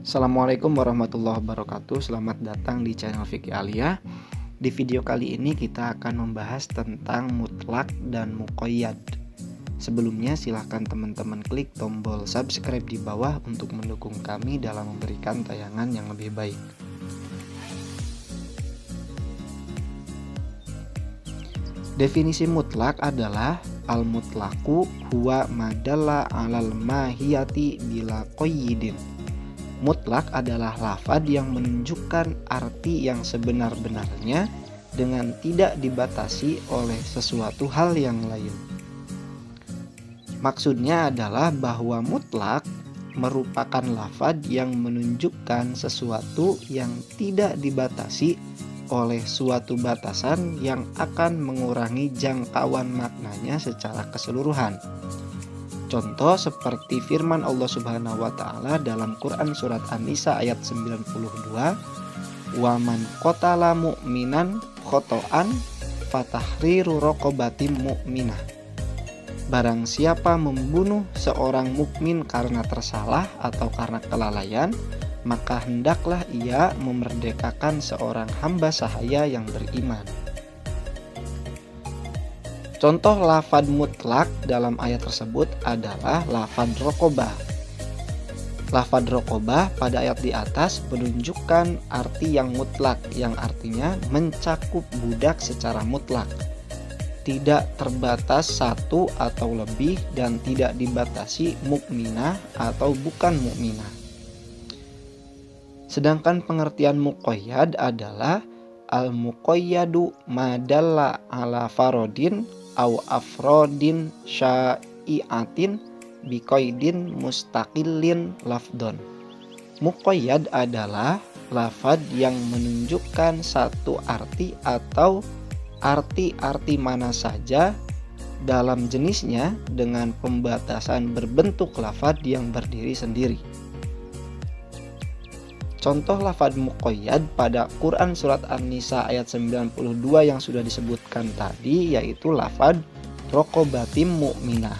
Assalamualaikum warahmatullahi wabarakatuh. Selamat datang di channel Fikih Alia. Di video kali ini kita akan membahas tentang mutlak dan muqayyad. Sebelumnya silahkan teman-teman klik tombol subscribe di bawah untuk mendukung kami dalam memberikan tayangan yang lebih baik. Definisi mutlak adalah al-mutlaku huwa madalla alal mahiyati bila qayyidin. Mutlak adalah lafaz yang menunjukkan arti yang sebenar-benarnya dengan tidak dibatasi oleh sesuatu hal yang lain. Maksudnya adalah bahwa mutlak merupakan lafaz yang menunjukkan sesuatu yang tidak dibatasi oleh suatu batasan yang akan mengurangi jangkauan maknanya secara keseluruhan. Contoh seperti firman Allah Subhanahu wa taala dalam Quran surat An-Nisa ayat 92, "Wa man qatala mu'minan khoto'an fatahriru raqabatin mu'minah." Barang siapa membunuh seorang mukmin karena tersalah atau karena kelalaian, maka hendaklah ia memerdekakan seorang hamba sahaya yang beriman. Contoh lafadz mutlak dalam ayat tersebut adalah lafadz raqabah. Lafadz raqabah pada ayat di atas menunjukkan arti yang mutlak, yang artinya mencakup budak secara mutlak, tidak terbatas satu atau lebih, dan tidak dibatasi mukminah atau bukan mukminah. Sedangkan pengertian muqayyad adalah al-muqayyadu madalla ala farodin au afrodin syai'atin biqaidin mustaqillin lafdon. Muqayyad adalah lafaz yang menunjukkan satu arti atau arti-arti mana saja dalam jenisnya dengan pembatasan berbentuk lafaz yang berdiri sendiri. Contoh lafadz muqayyad pada Quran surat An-Nisa ayat 92 yang sudah disebutkan tadi yaitu lafadz raqabatim mu'minah.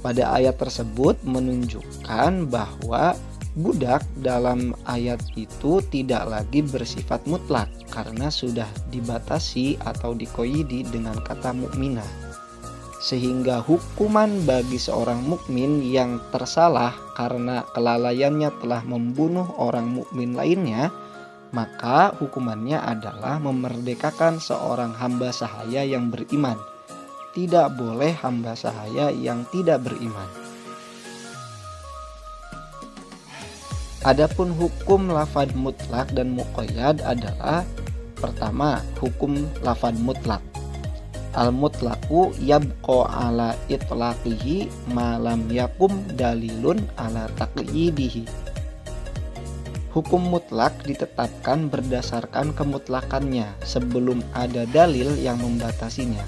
Pada ayat tersebut menunjukkan bahwa budak dalam ayat itu tidak lagi bersifat mutlak karena sudah dibatasi atau diqayyidi dengan kata mukminah. Sehingga hukuman bagi seorang mukmin yang tersalah karena kelalaiannya telah membunuh orang mukmin lainnya, maka hukumannya adalah memerdekakan seorang hamba sahaya yang beriman. Tidak boleh hamba sahaya yang tidak beriman. Adapun hukum lafadz mutlak dan muqayyad adalah: pertama, hukum lafadz mutlak. Al-mutlaku yabqa ala itlaqihi ma lam yakum dalilun ala taqyidihi. Hukum mutlak ditetapkan berdasarkan kemutlakannya sebelum ada dalil yang membatasinya.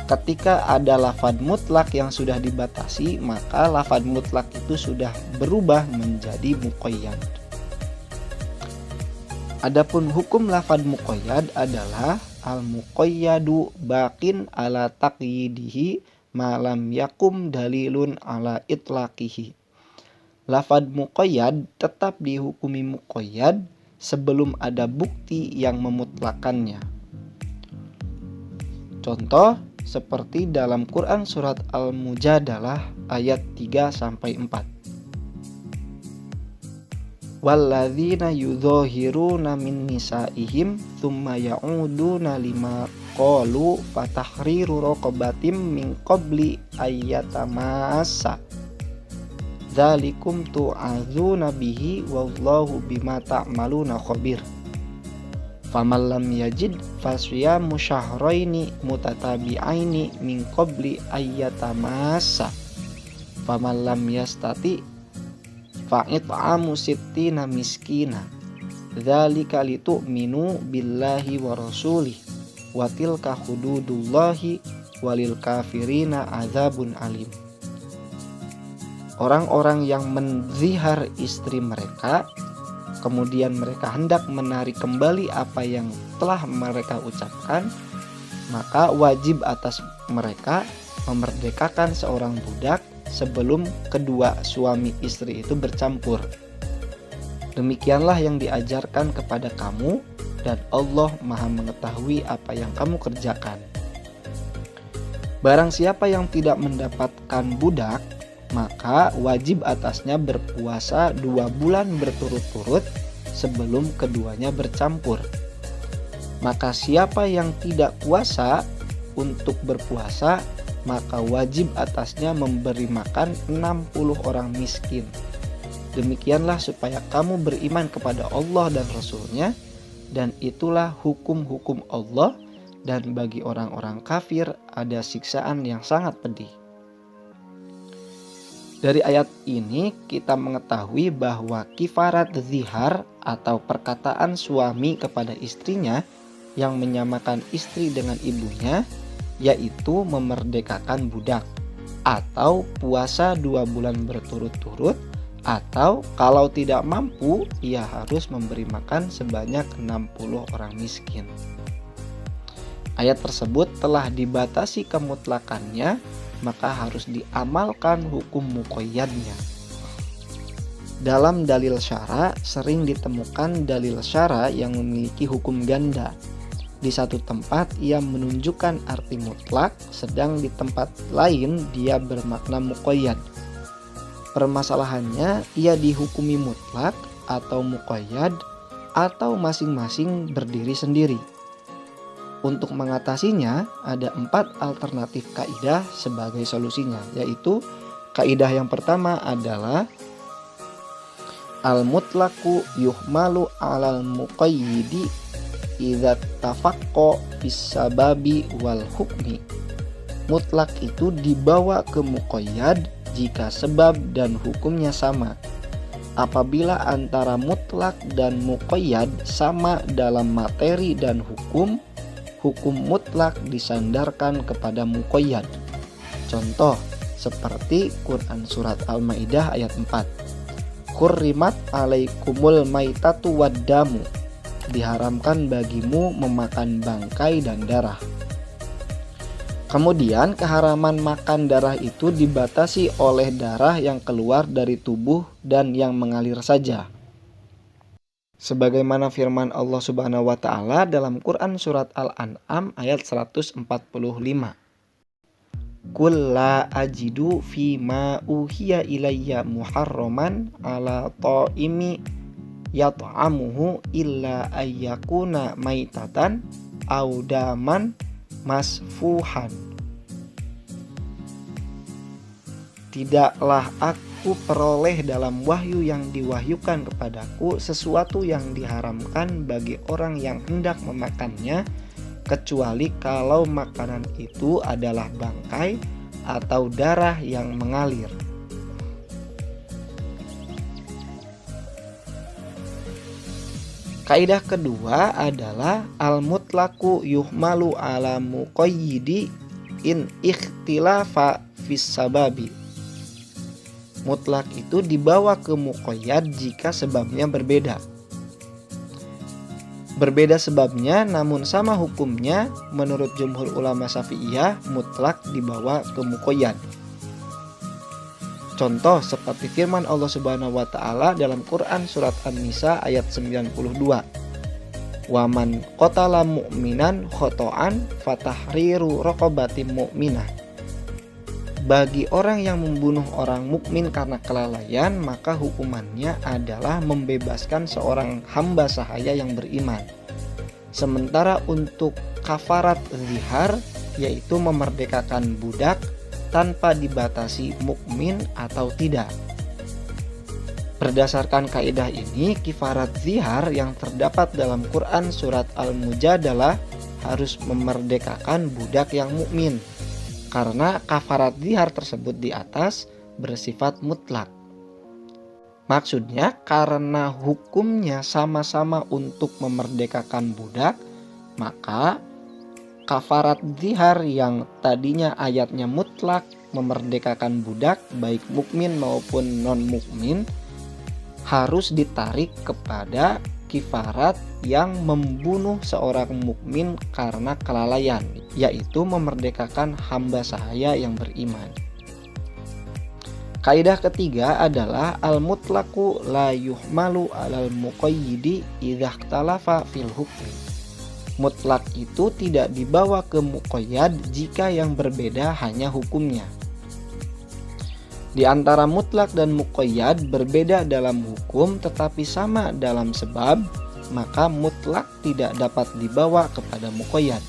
Ketika ada lafadz mutlak yang sudah dibatasi, maka lafadz mutlak itu sudah berubah menjadi muqayyad. Adapun hukum lafadz muqayyad adalah al-muqayyadu baqin ala taqyidihi ma lam yakum dalilun ala itlaqihi. Lafadz muqayyad tetap dihukumi muqayyad sebelum ada bukti yang memutlakannya. Contoh seperti dalam Quran surat Al-Mujadalah ayat 3-4. Walladzina yudhahiruna min nisaihim thumma ya'uduna lima qalu fatahriru raqabatim min qabli ayyatamassa dzalikum tu'adzuna bihi wallahu bima ta'maluna khabir. Faman lam yajid fasyamu syahraini mutatabi'aini min qabli ayyatamassa faman lam yastati fa'it'amu sittina miskina dzalika litu'minu billahi wa rasulih wa tilka hududullahi walil kafirina adzabun alim. Orang-orang yang menzihar istri mereka kemudian mereka hendak menarik kembali apa yang telah mereka ucapkan, maka wajib atas mereka memerdekakan seorang budak sebelum kedua suami istri itu bercampur. Demikianlah yang diajarkan kepada kamu, dan Allah Maha mengetahui apa yang kamu kerjakan. Barang siapa yang tidak mendapatkan budak, maka wajib atasnya berpuasa 2 bulan berturut-turut sebelum keduanya bercampur. Maka siapa yang tidak puasa untuk berpuasa, maka wajib atasnya memberi makan 60 orang miskin. Demikianlah supaya kamu beriman kepada Allah dan Rasul-Nya, dan itulah hukum-hukum Allah, dan bagi orang-orang kafir ada siksaan yang sangat pedih. Dari ayat ini kita mengetahui bahwa kifarat zihar atau perkataan suami kepada istrinya yang menyamakan istri dengan ibunya, yaitu memerdekakan budak, atau puasa 2 bulan berturut-turut, atau kalau tidak mampu ia harus memberi makan sebanyak 60 orang miskin. Ayat tersebut telah dibatasi kemutlakannya, maka harus diamalkan hukum muqayyadnya. Dalam dalil syara sering ditemukan dalil syara yang memiliki hukum ganda. Di satu tempat ia menunjukkan arti mutlak, sedang di tempat lain dia bermakna muqayyad. Permasalahannya, ia dihukumi mutlak atau muqayyad atau masing-masing berdiri sendiri. Untuk mengatasinya, ada 4 alternatif kaidah sebagai solusinya, yaitu kaidah yang pertama adalah al-mutlaqu yuhmalu 'alal muqayyidi idza tafaqqa fis sababi wal hukmi. Mutlak itu dibawa ke muqayyad jika sebab dan hukumnya sama. Apabila antara mutlak dan muqayyad sama dalam materi dan hukum, hukum mutlak disandarkan kepada muqayyad. Contoh seperti Quran surat Al-Maidah ayat 4. Hurrimat alaikumul maitatu waddamu. Diharamkan bagimu memakan bangkai dan darah. Kemudian keharaman makan darah itu dibatasi oleh darah yang keluar dari tubuh dan yang mengalir saja. Sebagaimana firman Allah Subhanahu wa taala dalam Quran surat Al-An'am ayat 145. Qul la ajidu fi ma uhiya ilayya muharraman ala ta'imi yat'amuhu illa ayyakuna maitatan aw daman masfuhan. Tidaklah aku peroleh dalam wahyu yang diwahyukan kepadaku sesuatu yang diharamkan bagi orang yang hendak memakannya, kecuali kalau makanan itu adalah bangkai atau darah yang mengalir. Kaidah kedua adalah al-mutlaqu yuhmalu ala muqayyidi in ikhtilafa fis sababi. Mutlak itu dibawa ke muqayyad jika sebabnya berbeda. Berbeda sebabnya namun sama hukumnya, menurut jumhur ulama Syafi'iyah mutlak dibawa ke muqayyad. Contoh seperti firman Allah Subhanahu wa taala dalam Quran surat An-Nisa ayat 92. Waman qatala mu'minan khoto'an fatahriru raqabatin mu'minah. Bagi orang yang membunuh orang mukmin karena kelalaian, maka hukumannya adalah membebaskan seorang hamba sahaya yang beriman. Sementara untuk kafarat zihar, yaitu memerdekakan budak tanpa dibatasi mukmin atau tidak. Berdasarkan kaidah ini, kifarat zihar yang terdapat dalam Quran surat Al-Mujadalah harus memerdekakan budak yang mukmin, karena kafarat zihar tersebut di atas bersifat mutlak. Maksudnya karena hukumnya sama-sama untuk memerdekakan budak, maka kafarat zihar yang tadinya ayatnya mutlak memerdekakan budak baik mukmin maupun non-mukmin harus ditarik kepada kifarat yang membunuh seorang mukmin karena kelalaian, yaitu memerdekakan hamba sahaya yang beriman. Kaidah ketiga adalah al-mutlaqu la yuhmalu 'alal muqayyidi idza ikhtalafa fil hukmi. Mutlak itu tidak dibawa ke muqayyad jika yang berbeda hanya hukumnya. Di antara mutlak dan muqayyad berbeda dalam hukum tetapi sama dalam sebab, maka mutlak tidak dapat dibawa kepada muqayyad.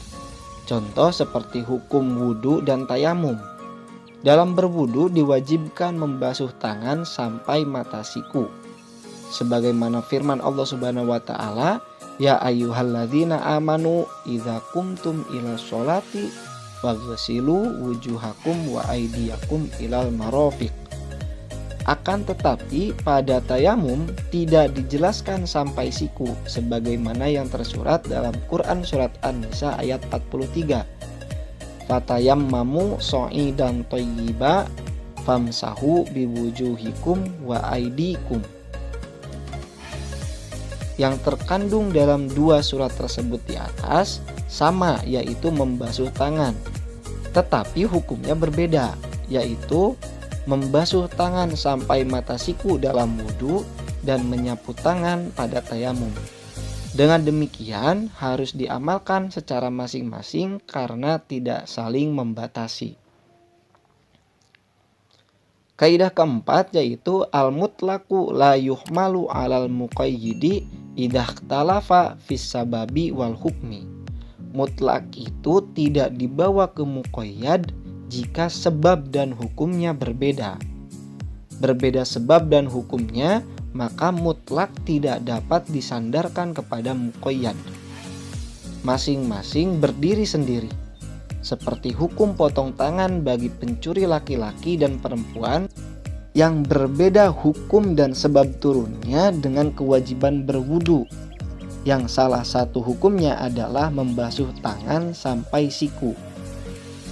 Contoh seperti hukum wudu dan tayamum. Dalam berwudu diwajibkan membasuh tangan sampai mata siku. Sebagaimana firman Allah Subhanahu wa taala, "Ya ayyuhalladzina amanu idza qumtum ila sholati faghsilu wujuhakum wa aydiyakum ilal marafiq." Akan tetapi pada tayamum tidak dijelaskan sampai siku sebagaimana yang tersurat dalam Quran surat An-Nisa ayat 43. Fatayammamu sha'idan thayyiba famsahu biwujuhikum wa aydikum. Yang terkandung dalam dua surat tersebut di atas sama, yaitu membasuh tangan. Tetapi hukumnya berbeda, yaitu membasuh tangan sampai mata siku dalam wudu dan menyapu tangan pada tayamum. Dengan demikian harus diamalkan secara masing-masing karena tidak saling membatasi. Kaidah keempat yaitu al-mutlaqu la yuhmalu 'alal muqayyidi idza ikhtalafa fis sababi wal hukmi. Mutlak itu tidak dibawa ke muqayyad jika sebab dan hukumnya berbeda. Berbeda sebab dan hukumnya, maka mutlak tidak dapat disandarkan kepada muqayyad. Masing-masing berdiri sendiri. Seperti hukum potong tangan bagi pencuri laki-laki dan perempuan yang berbeda hukum dan sebab turunnya dengan kewajiban berwudu, yang salah satu hukumnya adalah membasuh tangan sampai siku.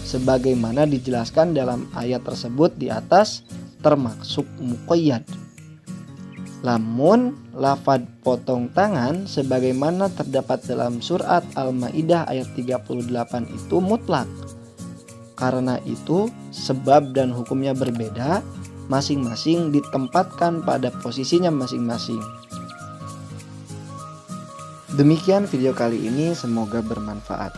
Sebagaimana dijelaskan dalam ayat tersebut di atas, termasuk muqayyad. Lamun lafad potong tangan sebagaimana terdapat dalam surat Al-Maidah ayat 38 itu mutlak. Karena itu sebab dan hukumnya berbeda, masing-masing ditempatkan pada posisinya masing-masing. Demikian video kali ini, semoga bermanfaat.